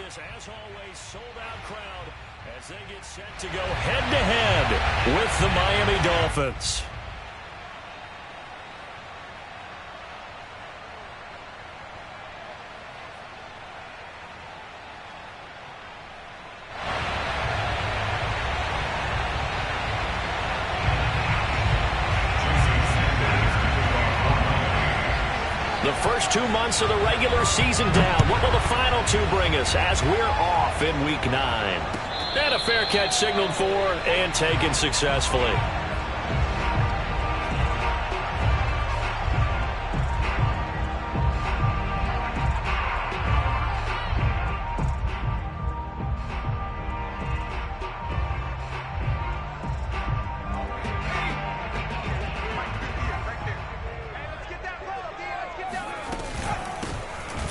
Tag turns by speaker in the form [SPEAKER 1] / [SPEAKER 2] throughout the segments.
[SPEAKER 1] this, as always, sold-out crowd as they get set to go head-to-head with the Miami Dolphins. The first 2 months of the regular season down. What will the final 2 bring us as we're off in Week 9? And a fair catch signaled for and taken successfully.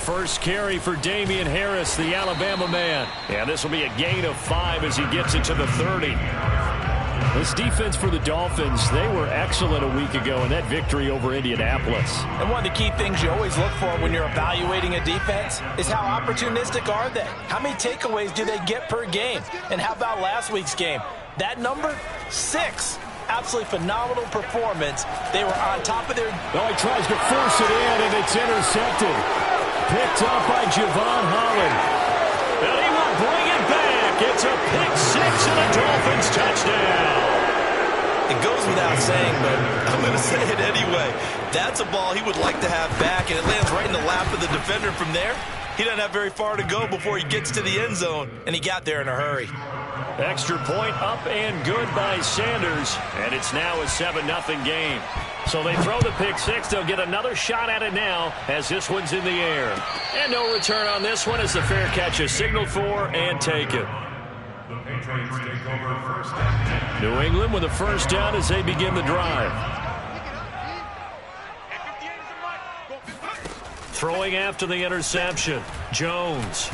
[SPEAKER 1] First carry for Damian Harris, the Alabama man. And this will be a gain of 5 as he gets it to the 30. This defense for the Dolphins, they were excellent a week ago in that victory over Indianapolis.
[SPEAKER 2] And one of the key things you always look for when you're evaluating a defense is how opportunistic are they? How many takeaways do they get per game? And how about last week's game? That number, 6. Absolutely phenomenal performance. They were on top of their...
[SPEAKER 1] Oh, he tries to force it in, and it's intercepted. Picked up by Javon Holland. And he will bring it back. It's a pick 6 and a Dolphins touchdown.
[SPEAKER 3] It goes without saying, but I'm going to say it anyway. That's a ball he would like to have back, and it lands right in the lap of the defender from there. He doesn't have very far to go before he gets to the end zone, and he got there in a hurry.
[SPEAKER 1] Extra point up and good by Sanders, and it's now a 7-0 game. So they throw the pick 6. They'll get another shot at it now as this one's in the air. And no return on this one as the fair catch is signaled for and taken.
[SPEAKER 4] The Patriots take over first down.
[SPEAKER 1] New England with a first down as they begin the drive. Throwing after the interception, Jones.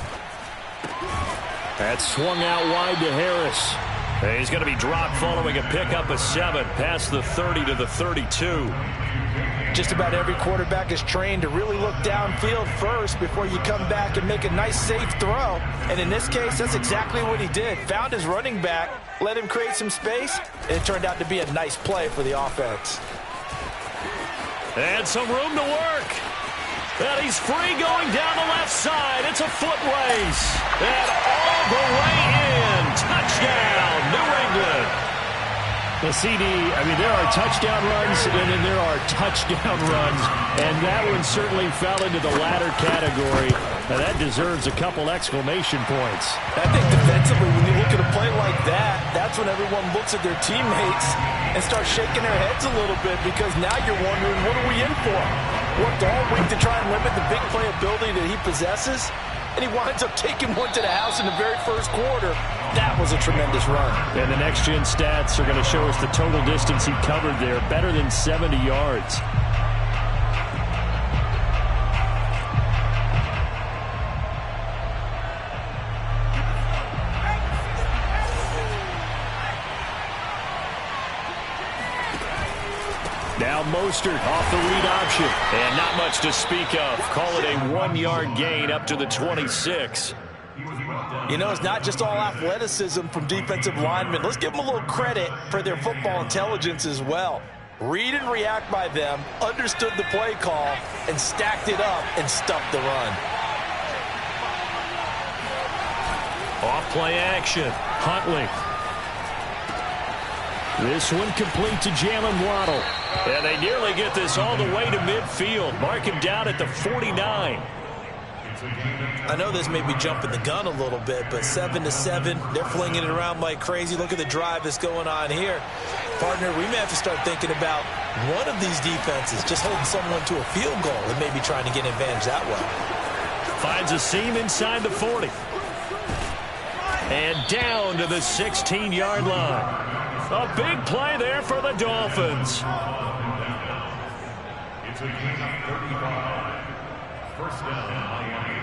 [SPEAKER 1] That's swung out wide to Harris. He's going to be dropped following a pickup of 7 past the 30 to the 32.
[SPEAKER 2] Just about every quarterback is trained to really look downfield first before you come back and make a nice, safe throw. And in this case, that's exactly what he did. Found his running back, let him create some space, and it turned out to be a nice play for the offense.
[SPEAKER 1] And some room to work. And he's free going down the left side. It's a foot race. And all the way in. Touchdown, New England.
[SPEAKER 5] The CD, there are touchdown runs, and then there are touchdown runs. And that one certainly fell into the latter category. Now, that deserves a couple exclamation points.
[SPEAKER 2] I think defensively, when you look at a play like that, that's when everyone looks at their teammates and starts shaking their heads a little bit, because now you're wondering, what are we in for? Worked all week to try and limit the big play ability that he possesses, and he winds up taking one to the house in the very first quarter. That was a tremendous run.
[SPEAKER 5] And the next-gen stats are going to show us the total distance he covered there, better than 70 yards.
[SPEAKER 1] Now Mostert off the read option. And not much to speak of. Call it a 1-yard gain up to the 26.
[SPEAKER 2] You know, it's not just all athleticism from defensive linemen. Let's give them a little credit for their football intelligence as well. Read and react by them, understood the play call, and stacked it up and stuffed the run.
[SPEAKER 1] Off play action. Huntley. This one complete to Jalen Waddle. And they nearly get this all the way to midfield. Mark him down at the 49.
[SPEAKER 2] I know this may be jumping the gun a little bit, but 7-7, they're flinging it around like crazy. Look at the drive that's going on here. Partner, we may have to start thinking about one of these defenses just holding someone to a field goal and maybe trying to get an advantage that way.
[SPEAKER 1] Finds a seam inside the 40. And down to the 16-yard line. A big play there for the Dolphins.
[SPEAKER 4] It's a gain of 35. First down, Miami.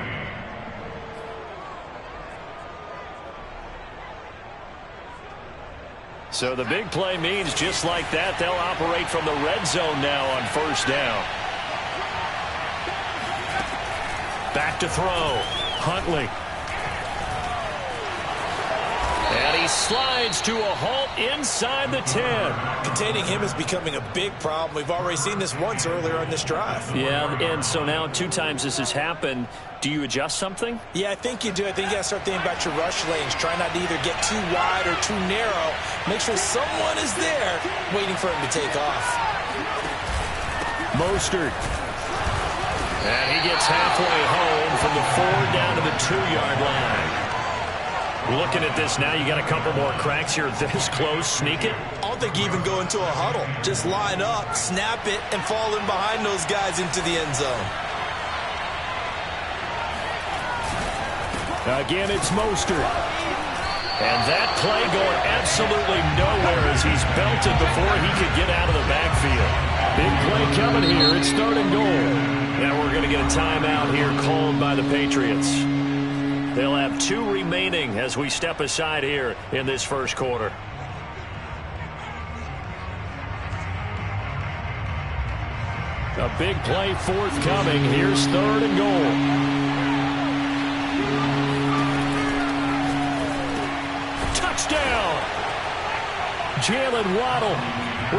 [SPEAKER 1] So the big play means just like that, they'll operate from the red zone now on first down. Back to throw. Huntley. slides to a halt inside the 10.
[SPEAKER 2] Containing him is becoming a big problem. We've already seen this once earlier on this drive.
[SPEAKER 1] Yeah, and so now 2 times this has happened. Do you adjust something?
[SPEAKER 2] Yeah, I think you do. I think you got to start thinking about your rush lanes. Try not to either get too wide or too narrow. Make sure someone is there waiting for him to take off.
[SPEAKER 5] Mostert.
[SPEAKER 1] And he gets halfway home from the 4 down to the 2-yard line. Looking at this now, you got a couple more cracks here this close. Sneak it.
[SPEAKER 2] I don't think you even go into a huddle. Just line up, snap it, and fall in behind those guys into the end zone.
[SPEAKER 5] Again, it's Mostert.
[SPEAKER 1] And that play going absolutely nowhere as he's belted before he could get out of the backfield.
[SPEAKER 5] Big play coming here. It's 3rd and goal.
[SPEAKER 1] Now we're going to get a timeout here called by the Patriots. They'll have 2 remaining as we step aside here in this first quarter.
[SPEAKER 5] A big play forthcoming. Here's 3rd and goal.
[SPEAKER 1] Touchdown! Jalen Waddle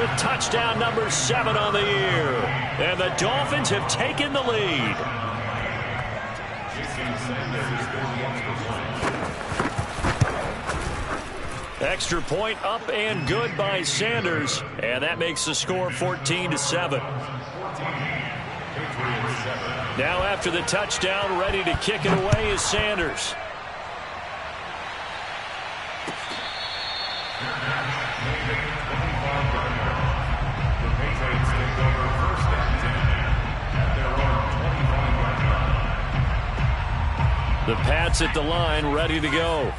[SPEAKER 1] with touchdown number 7 on the year. And the Dolphins have taken the lead. Extra point up and good by Sanders. And that makes the score 14-7. Now after the touchdown, ready to kick it away is Sanders. The Pats at the line, ready to go.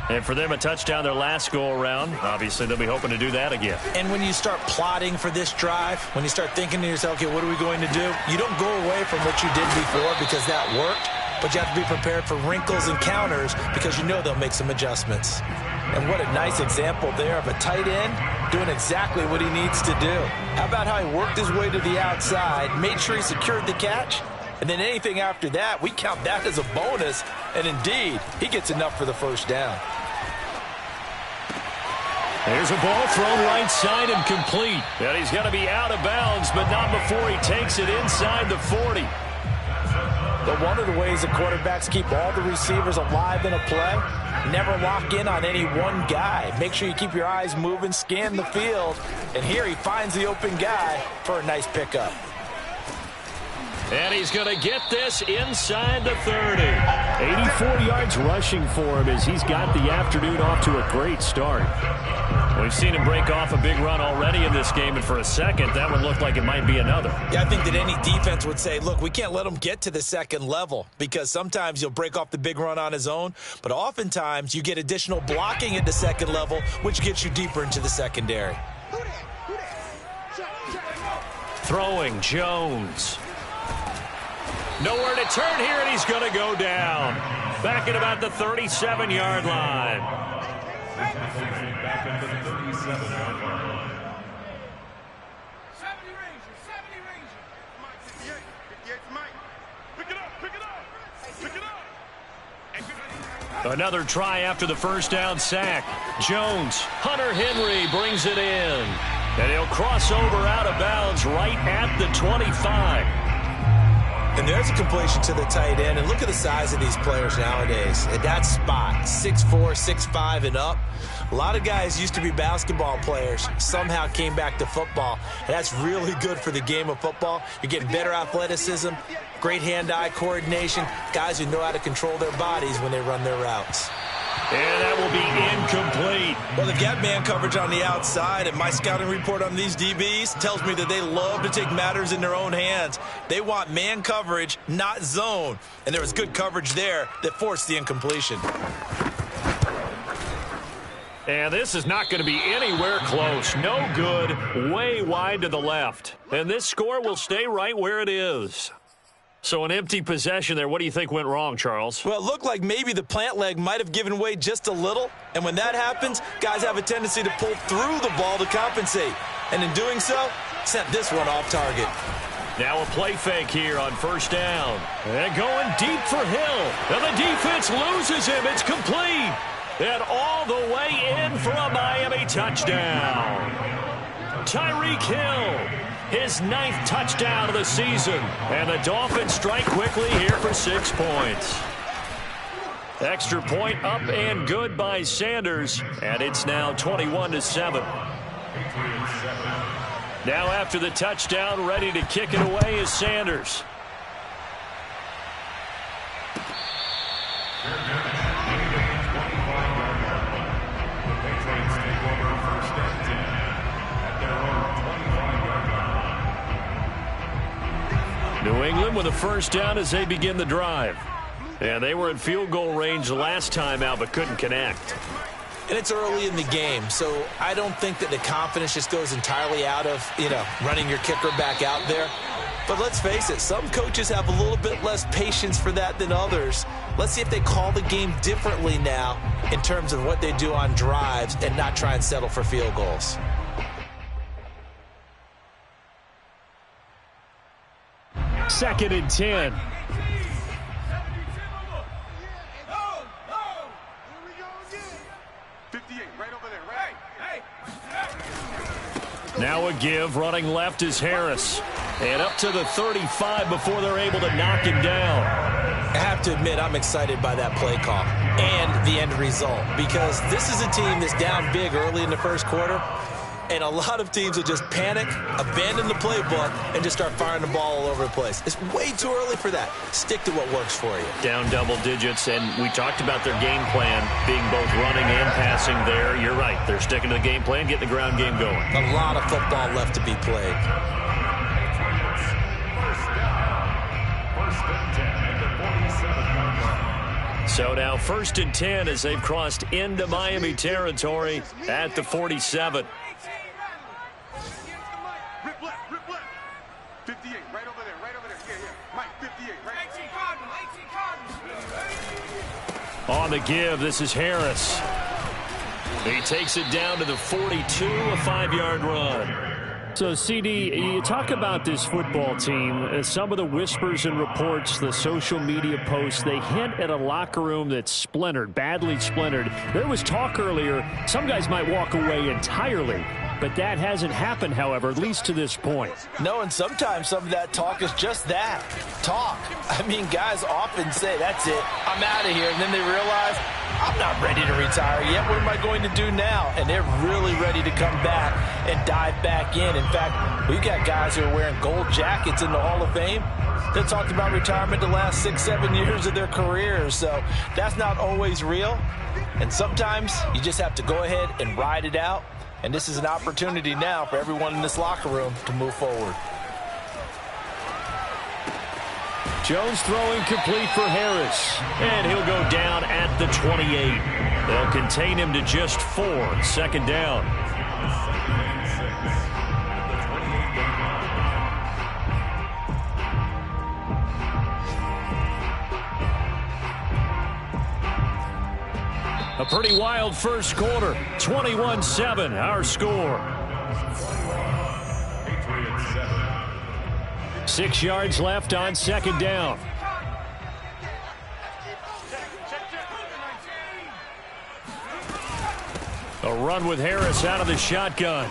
[SPEAKER 1] And for them, a touchdown their last go-around. Obviously, they'll be hoping to do that again.
[SPEAKER 2] And when you start plotting for this drive, when you start thinking to yourself, okay, what are we going to do? You don't go away from what you did before because that worked, but you have to be prepared for wrinkles and counters because you know they'll make some adjustments. And what a nice example there of a tight end doing exactly what he needs to do. How about how he worked his way to the outside, made sure he secured the catch, and then anything after that, we count that as a bonus. And indeed, he gets enough for the first down.
[SPEAKER 1] There's a ball thrown right side and complete. And he's going to be out of bounds, but not before he takes it inside the 40.
[SPEAKER 2] But one of the ways the quarterbacks keep all the receivers alive in a play, never lock in on any one guy. Make sure you keep your eyes moving, scan the field. And here he finds the open guy for a nice pickup.
[SPEAKER 1] And he's going to get this inside the 30.
[SPEAKER 5] 84 yards rushing for him as he's got the afternoon off to a great start.
[SPEAKER 1] We've seen him break off a big run already in this game, and for a second, that one looked like it might be another.
[SPEAKER 2] Yeah, I think that any defense would say, look, we can't let him get to the second level because sometimes you'll break off the big run on his own, but oftentimes you get additional blocking at the second level, which gets you deeper into the secondary.
[SPEAKER 1] Throwing Jones. Nowhere to turn here, and he's going to go down. Back at about the 37-yard line.
[SPEAKER 4] Back at the 37-yard line.
[SPEAKER 6] 70 Rangers, 70 Rangers. Mike, 58, 58 Mike. Pick it up, pick it up, pick it up.
[SPEAKER 1] Another try after the first down sack. Jones, Hunter Henry brings it in. And he'll cross over out of bounds right at the 25.
[SPEAKER 2] And there's a completion to the tight end. And look at the size of these players nowadays. At that spot, 6'4", 6'5", and up. A lot of guys used to be basketball players, somehow came back to football. And that's really good for the game of football. You're getting better athleticism, great hand-eye coordination, guys who know how to control their bodies when they run their routes.
[SPEAKER 1] And that will be incomplete.
[SPEAKER 2] Well, they've got man coverage on the outside, and my scouting report on these DBs tells me that they love to take matters in their own hands. They want man coverage, not zone. And there was good coverage there that forced the incompletion.
[SPEAKER 1] And this is not going to be anywhere close. No good, way wide to the left. And this score will stay right where it is. So an empty possession there. What do you think went wrong, Charles?
[SPEAKER 2] Well, it looked like maybe the plant leg might have given way just a little. And when that happens, guys have a tendency to pull through the ball to compensate. And in doing so, sent this one off target.
[SPEAKER 1] Now a play fake here on first down. And going deep for Hill. And the defense loses him. It's complete. And all the way in for a Miami touchdown. Tyreek Hill, his 9th touchdown of the season. And the Dolphins strike quickly here for 6 points. Extra point up and good by Sanders. And it's now 21-7. Now after the touchdown, ready to kick it away is Sanders. New England with a first down as they begin the drive. And they were in field goal range the last time out, but couldn't connect.
[SPEAKER 3] And it's early in the game, so I don't think that the confidence just goes entirely out of, running your kicker back out there. But let's face it, some coaches have a little bit less patience for that than others. Let's see if they call the game differently now in terms of what they do on drives and not try and settle for field goals.
[SPEAKER 5] Second and 10. Now a give, running left is Harris. And up to the 35 before they're able to knock him down.
[SPEAKER 3] I have to admit, I'm excited by that play call and the end result, because this is a team that's down big early in the first quarter, and a lot of teams will just panic, abandon the playbook, and just start firing the ball all over the place. It's way too early for that. Stick to what works for you.
[SPEAKER 1] Down double digits, and we talked about their game plan being both running and passing there. You're right. They're sticking to the game plan, getting the ground game going.
[SPEAKER 3] A lot of football left to be played.
[SPEAKER 1] So now 1st and 10 as they've crossed into Miami territory at the 47.
[SPEAKER 6] Rip left. 58, right over there. Yeah. Mike, 58, right? 18 Cardinals.
[SPEAKER 1] On the give, this is Harris. He takes it down to the 42, a 5-yard run.
[SPEAKER 5] So, CD, you talk about this football team. Some of the whispers and reports, the social media posts, they hint at a locker room that's splintered, badly splintered. There was talk earlier, some guys might walk away entirely. But that hasn't happened, however, at least to this point.
[SPEAKER 2] No, and sometimes some of that talk is just that, talk. I mean, guys often say, that's it, I'm out of here. And then they realize, I'm not ready to retire yet. What am I going to do now? And they're really ready to come back and dive back in. In fact, we've got guys who are wearing gold jackets in the Hall of Fame. They talked about retirement the last 6-7 years of their careers. So that's not always real. And sometimes you just have to go ahead and ride it out. And this is an opportunity now for everyone in this locker room to move forward.
[SPEAKER 5] Jones throwing complete for Harris.
[SPEAKER 1] And he'll go down at the 28. They'll contain him to just 4. 2nd down. A pretty wild first quarter. 21-7, our score. 6 yards left on 2nd down. A run with Harris out of the shotgun.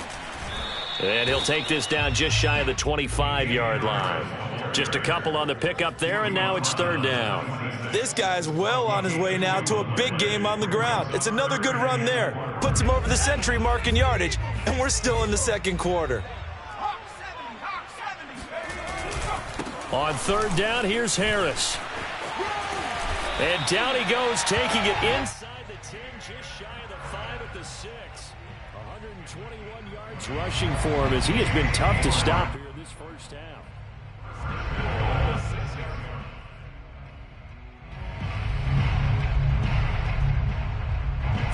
[SPEAKER 1] And he'll take this down just shy of the 25-yard line. Just a couple on the pickup there, and now it's 3rd down.
[SPEAKER 3] This guy's well on his way now to a big game on the ground. It's another good run there. Puts him over the century mark in yardage, and we're still in the 2nd quarter.
[SPEAKER 1] On 3rd down, here's Harris. And down he goes, taking it inside the 10, just shy of the 5 at the 6. 121 yards rushing for him as he has been tough to stop here this first half.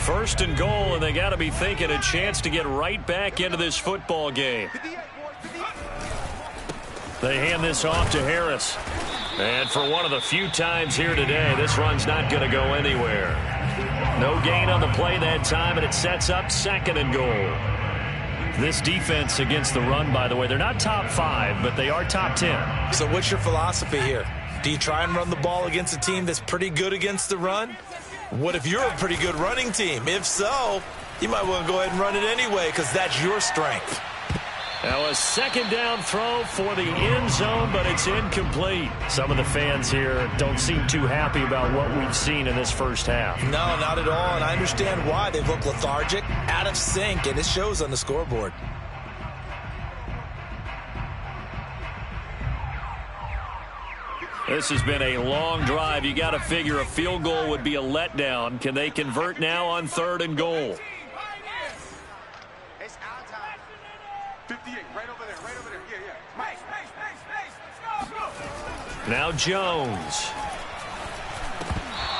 [SPEAKER 1] First and goal, and they got to be thinking a chance to get right back into this football game. They hand this off to Harris. And for one of the few times here today, this run's not going to go anywhere. No gain on the play that time, and it sets up 2nd and goal. This defense against the run, by the way, they're not top 5, but they are top 10.
[SPEAKER 3] So what's your philosophy here? Do you try and run the ball against a team that's pretty good against the run? What if you're a pretty good running team? If so, you might want to go ahead and run it anyway because that's your strength.
[SPEAKER 1] Now a second down throw for the end zone, but it's incomplete. Some of the fans here don't seem too happy about what we've seen in this first half.
[SPEAKER 3] No, not at all, and I understand why. They've looked lethargic, out of sync, and it shows on the scoreboard.
[SPEAKER 1] This has been a long drive. You got to figure a field goal would be a letdown. Can they convert now on 3rd and goal?
[SPEAKER 6] It's our time. 58, right over there, right over there. Yeah. Space, let's go.
[SPEAKER 1] Now Jones.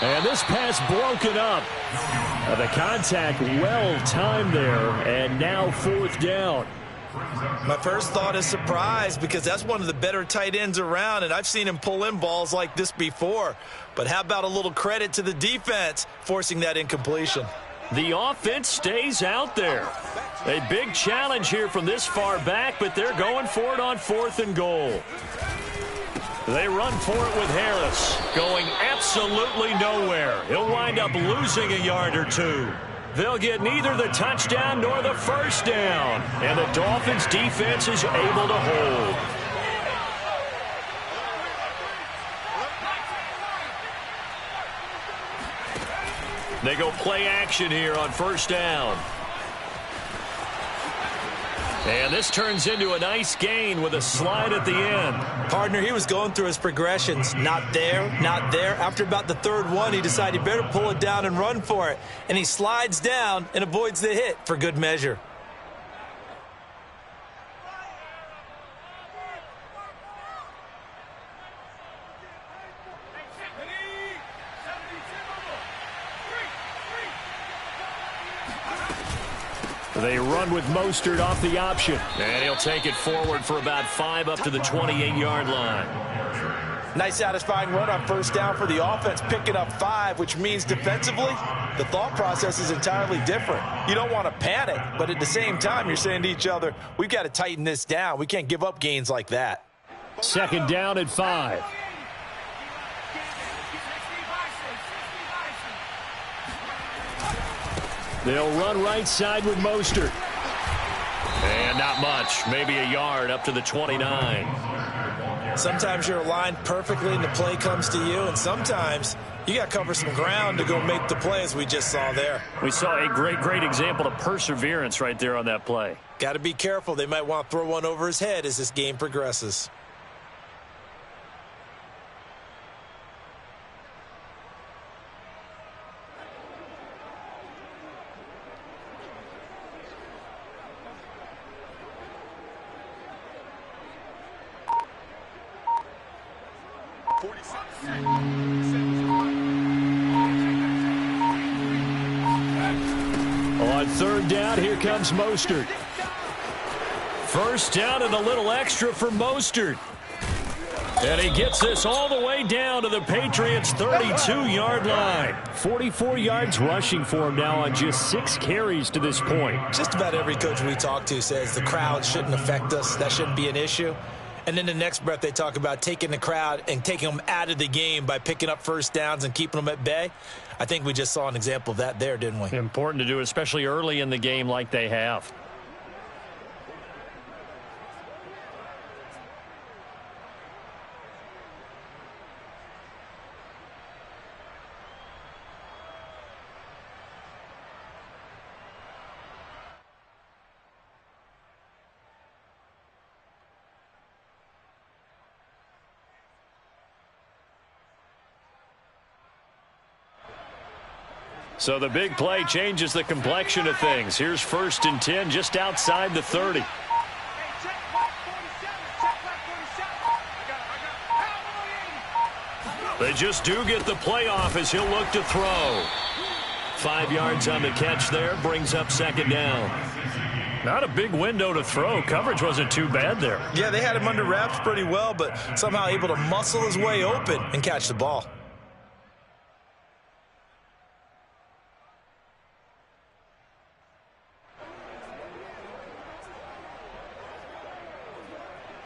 [SPEAKER 1] And this pass broken up. The contact well timed there, and now 4th down.
[SPEAKER 3] My first thought is surprise because that's one of the better tight ends around, and I've seen him pull in balls like this before. But how about a little credit to the defense forcing that incompletion?
[SPEAKER 1] The offense stays out there. A big challenge here from this far back, but they're going for it on 4th and goal. They run for it with Harris, going absolutely nowhere. He'll wind up losing a yard or two. They'll get neither the touchdown nor the first down. And the Dolphins' defense is able to hold. They go play action here on 1st down. And this turns into a nice gain with a slide at the end.
[SPEAKER 3] Partner, he was going through his progressions. Not there, not there. After about the 3rd one, he decided he better pull it down and run for it. And he slides down and avoids the hit for good measure.
[SPEAKER 1] They run with Mostert off the option. And he'll take it forward for about 5 up to the 28-yard line.
[SPEAKER 2] Nice satisfying run on 1st down for the offense, picking up 5, which means defensively, the thought process is entirely different. You don't want to panic, but at the same time, you're saying to each other, we've got to tighten this down. We can't give up gains like that.
[SPEAKER 5] 2nd down at 5. They'll run right side with Mostert.
[SPEAKER 1] And not much, maybe a yard up to the 29.
[SPEAKER 3] Sometimes you're aligned perfectly and the play comes to you, and sometimes you got to cover some ground to go make the play, as we just saw there.
[SPEAKER 1] We saw a great example of perseverance right there on that play.
[SPEAKER 3] Got to be careful. They might want to throw one over his head as this game progresses.
[SPEAKER 5] On 3rd down, here comes Mostert.
[SPEAKER 1] 1st down and a little extra for Mostert. And he gets this all the way down to the Patriots' 32-yard line.
[SPEAKER 5] 44 yards rushing for him now on just 6 carries to this point.
[SPEAKER 3] Just about every coach we talk to says the crowd shouldn't affect us. That shouldn't be an issue. And then the next breath they talk about taking the crowd and taking them out of the game by picking up 1st downs and keeping them at bay. I think we just saw an example of that there, didn't we?
[SPEAKER 1] Important to do, especially early in the game like they have. So the big play changes the complexion of things. Here's 1st and 10 just outside the 30. They just do get the playoff as he'll look to throw. 5 yards on the catch there, brings up 2nd down. Not a big window to throw. Coverage wasn't too bad there.
[SPEAKER 3] Yeah, they had him under wraps pretty well, but somehow able to muscle his way open and catch the ball.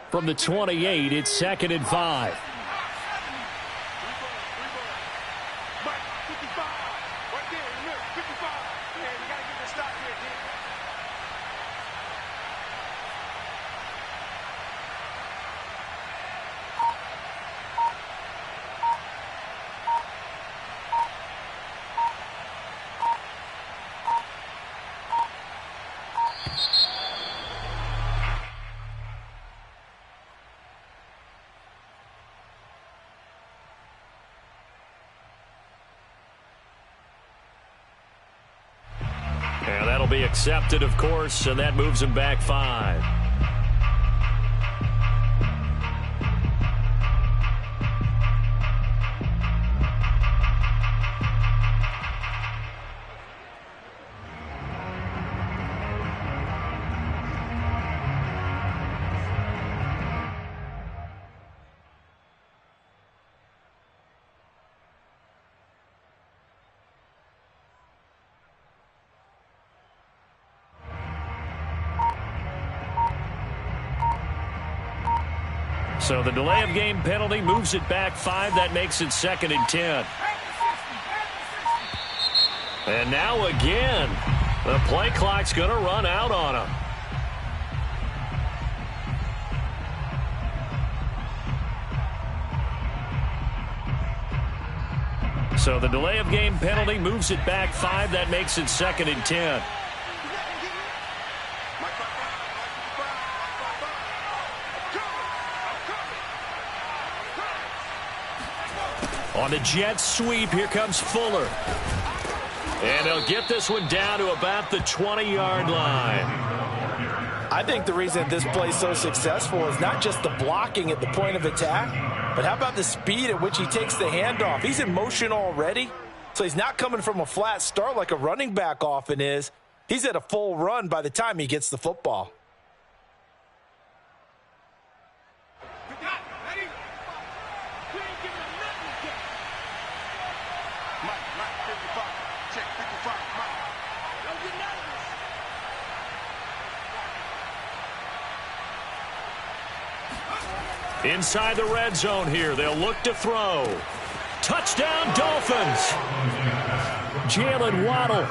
[SPEAKER 5] From the 28, it's 2nd and 5.
[SPEAKER 1] And that'll be accepted, of course, and that moves him back 5. So the delay of game penalty moves it back 5. That makes it 2nd and 10. And now again, the play clock's going to run out on him. So the delay of game penalty moves it back 5. That makes it 2nd and 10. On the jet sweep, here comes Fuller. And they'll get this one down to about the 20-yard line.
[SPEAKER 2] I think the reason this play is so successful is not just the blocking at the point of attack, but how about the speed at which he takes the handoff? He's in motion already, so he's not coming from a flat start like a running back often is. He's at a full run by the time he gets the football.
[SPEAKER 1] Inside the red zone here, they'll look to throw. Touchdown, Dolphins! Jalen Waddle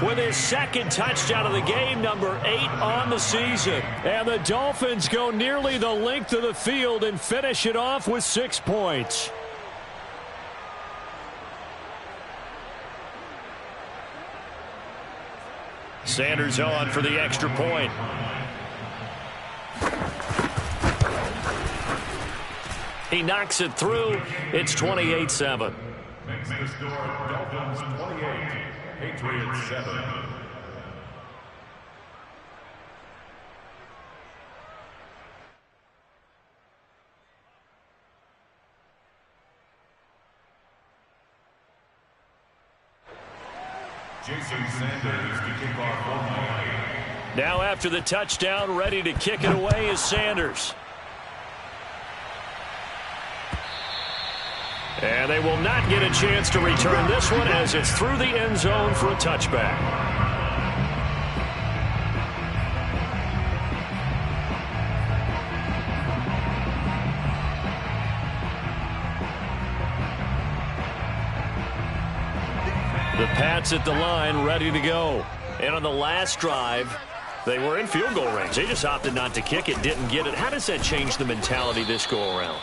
[SPEAKER 1] with his 2nd touchdown of the game, number 8 on the season. And the Dolphins go nearly the length of the field and finish it off with 6 points. Sanders on for the extra point. He knocks it through. It's 28-7.
[SPEAKER 4] Makes the score Dolphins 28, Patriots 7. Jason Sanders to kick off for Miami.
[SPEAKER 1] Now after the touchdown, ready to kick it away is Sanders. And they will not get a chance to return this one as it's through the end zone for a touchback. The Pats at the line, ready to go. And on the last drive, they were in field goal range. They just opted not to kick it, didn't get it. How does that change the mentality this go around?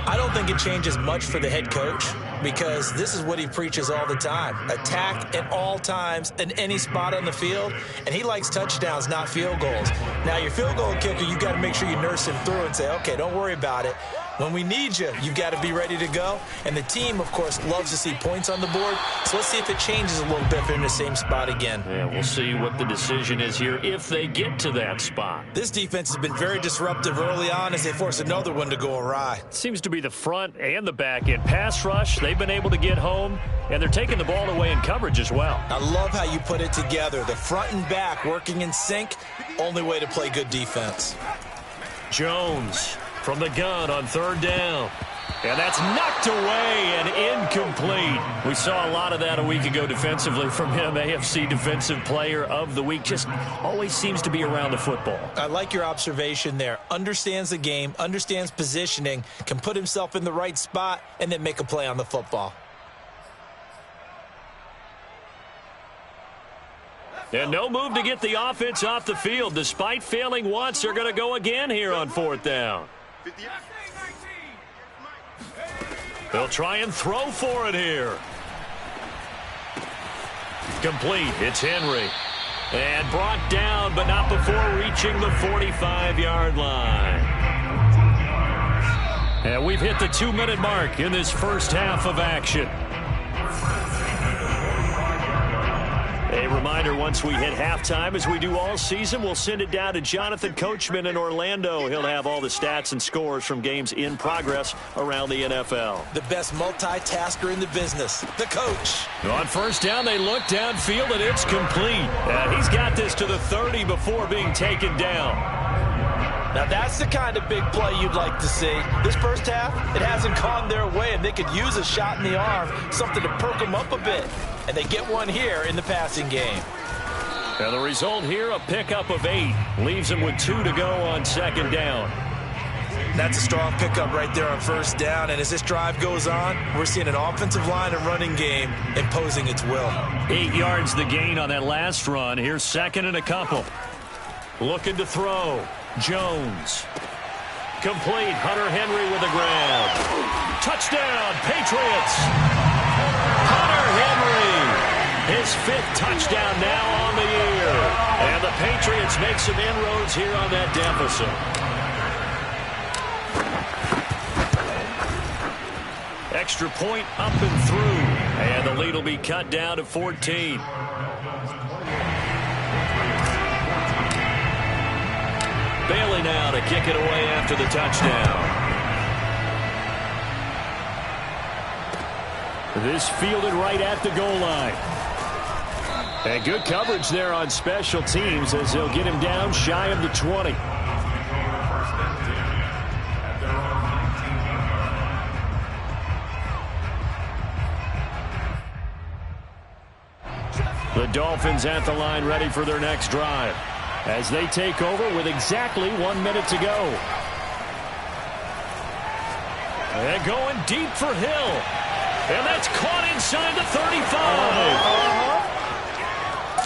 [SPEAKER 7] I don't think it changes much for the head coach because this is what he preaches all the time. Attack at all times in any spot on the field, and he likes touchdowns, not field goals. Now, your field goal kicker, you've got to make sure you nurse him through and say, okay, don't worry about it. When we need you, you've got to be ready to go. And the team, of course, loves to see points on the board. So let's see if it changes a little bit if they're in the same spot again.
[SPEAKER 1] Yeah, we'll see what the decision is here if they get to that spot.
[SPEAKER 7] This defense has been very disruptive early on as they force another one to go awry.
[SPEAKER 1] Seems to be the front and the back end. Pass rush, they've been able to get home, and they're taking the ball away in coverage as well.
[SPEAKER 7] I love how you put it together. The front and back working in sync, only way to play good defense.
[SPEAKER 1] Jones from the gun on 3rd down. And that's knocked away and incomplete. We saw a lot of that a week ago defensively from him. AFC Defensive Player of the Week. Just always seems to be around the football.
[SPEAKER 7] I like your observation there. Understands the game, understands positioning, can put himself in the right spot, and then make a play on the football.
[SPEAKER 1] And no move to get the offense off the field. Despite failing once, they're going to go again here on 4th down. They'll try and throw for it here. Complete. It's Henry. And brought down, but not before reaching the 45-yard line. And we've hit the 2-minute mark in this first half of action. A reminder, once we hit halftime, as we do all season, we'll send it down to Jonathan Coachman in Orlando. He'll have all the stats and scores from games in progress around the NFL.
[SPEAKER 7] The best multitasker in the business, the coach.
[SPEAKER 1] On 1st down, they look downfield, and it's complete. And he's got this to the 30 before being taken down.
[SPEAKER 2] Now, that's the kind of big play you'd like to see. This first half, it hasn't gone their way, and they could use a shot in the arm, something to perk them up a bit. And they get one here in the passing game.
[SPEAKER 1] And the result here, a pickup of 8. Leaves them with 2 to go on 2nd down.
[SPEAKER 7] That's a strong pickup right there on 1st down. And as this drive goes on, we're seeing an offensive line and running game imposing its will.
[SPEAKER 1] 8 yards the gain on that last run. Here's 2nd and a couple. Looking to throw. Jones. Complete. Hunter Henry with a grab. Touchdown, Patriots. Hunter Henry. His 5th touchdown now on the year. And the Patriots make some inroads here on that deficit. Extra point up and through. And the lead will be cut down to 14. Bailey now to kick it away after the touchdown. This fielded right at the goal line. And good coverage there on special teams as they'll get him down shy of the 20. The Dolphins at the line ready for their next drive as they take over with exactly 1 minute to go. And going deep for Hill. And that's caught inside the 35.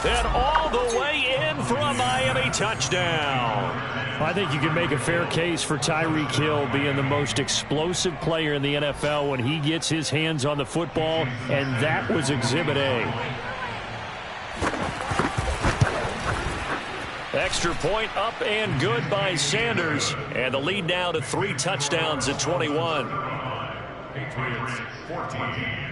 [SPEAKER 1] And all the way in for a Miami touchdown.
[SPEAKER 5] I think you can make a fair case for Tyreek Hill being the most explosive player in the NFL when he gets his hands on the football, and that was Exhibit A.
[SPEAKER 1] Extra point up and good by Sanders. And the lead now to 3 touchdowns at 21.
[SPEAKER 4] Patriots 14.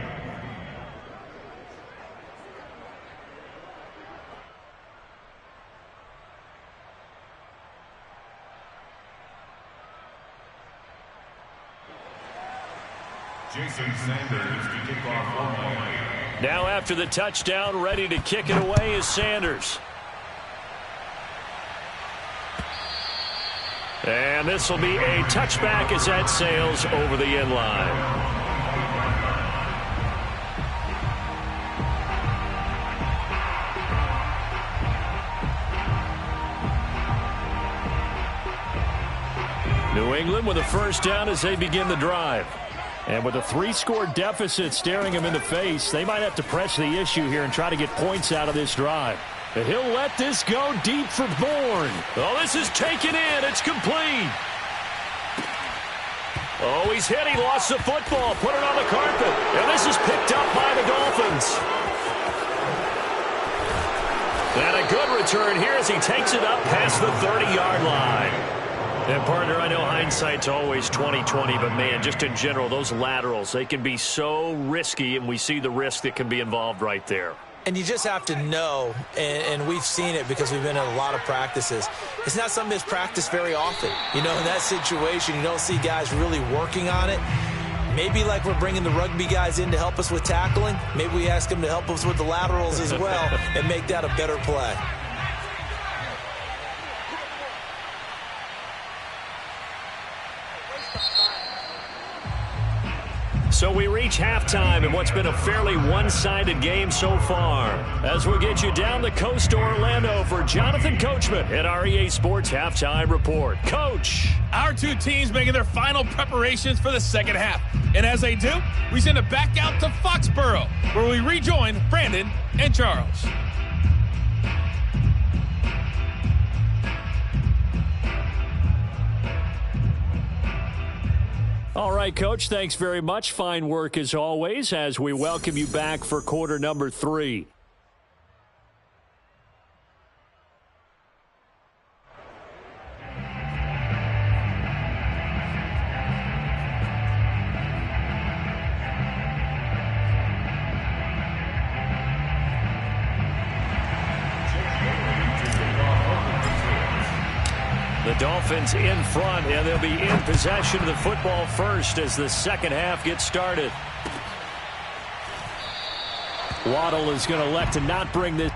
[SPEAKER 4] Jason Sanders to kick off for Miami.
[SPEAKER 1] Now after the touchdown, ready to kick it away is Sanders. And this will be a touchback as that sails over the end line. New England with a first down as they begin the drive. And with a 3-score deficit staring them in the face, they might have to press the issue here and try to get points out of this drive. And he'll let this go deep for Bourne. Oh, this is taken in. It's complete. Oh, he's hit. He lost the football. Put it on the carpet. And this is picked up by the Dolphins. And a good return here as he takes it up past the 30-yard line. And, partner, I know hindsight's always 20/20, but, man, just in general, those laterals, they can be so risky, and we see the risk that can be involved right there.
[SPEAKER 7] And you just have to know, and we've seen it because we've been in a lot of practices. It's not something that's practiced very often. You know, in that situation, you don't see guys really working on it. Maybe like we're bringing the rugby guys in to help us with tackling. Maybe we ask them to help us with the laterals as well and make that a better play.
[SPEAKER 1] So we reach halftime in what's been a fairly one-sided game so far. As we'll get you down the coast to Orlando for Jonathan Coachman at our EA Sports Halftime Report. Coach.
[SPEAKER 8] Our two teams making their final preparations for the second half. And as they do, we send it back out to Foxborough, where we rejoin Brandon and Charles.
[SPEAKER 5] All right, Coach, thanks very much. Fine work as always as we welcome you back for quarter number 3. The Dolphins in front, and they'll be in possession of the football first as the second half gets started. Waddle is going to elect to not bring this